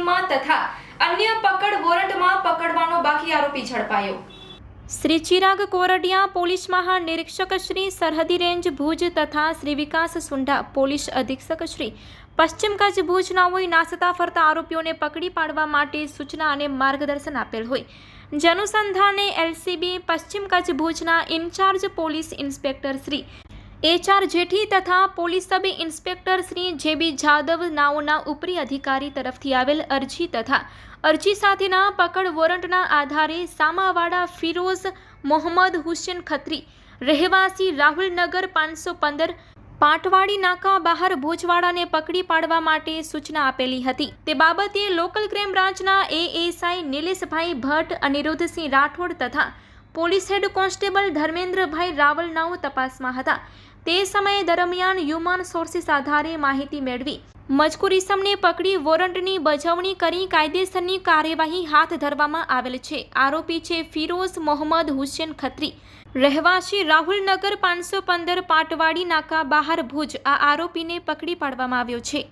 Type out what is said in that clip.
ચેકિંગમાં તથા અન્ય પકડ વોરંટમાં પકડવાનો બાકી આરોપી ઝડપાયો। શ્રી ચિરાગ કોરડિયા પોલીસ મહાનિરીક્ષક શ્રી સરહદી રેન્જ ભુજ તથા શ્રી વિકાસ સુંઢા પોલીસ અધિક્ષક શ્રી પશ્ચિમ કચ્છ ભુજ નાઓએ નાસતા ફરતા આરોપીઓને પકડી પાડવા માટે સૂચના અને માર્ગદર્શન આપેલ હોય જે અનુસંધાને એલસીબી પશ્ચિમ કચ્છ ભુજના incharge police inspector Shri HR Jethi તથા police sub inspector Shri JB Jadav નાઓના ઉપરી અધિકારી તરફથી આવેલ અરજી તથા અરજી સાથેના પકડ વોરંટના આધારે સામાવાડા ફિરોઝ મોહમ્મદ હુસેન ખત્રી રહેવાસી રાહુલનગર 515 પાટવાડી નાકા બહાર ભુજવાડાને પકડી પાડવા માટે સૂચના આપેલી હતી। તે બાબતે લોકલ ક્રાઇમ બ્રાન્ચના ASI નિલેશભાઈ ભટ્ટ, અનિરુદ્ધસિંહ રાઠોડ તથા police head constable Dharmendrabhai Raval નાઓ તપાસમાં હતા। તે સમય દરમિયાન હ્યુમન સોર્સિસ આધારે માહિતી મેળવી મજકૂર ઇસમને પકડી વોરંટની બજાવણી કરી કાયદેસરની કાર્યવાહી હાથ ધરવામાં આવેલ છે। આરોપી છે ફિરોઝ મોહમ્મદ હુસેન ખત્રી, રહેવાસી રાહુલનગર 515 પાટવાડી નાકા બહાર ભુજ। આ આરોપીને પકડી પાડવામાં આવ્યો છે।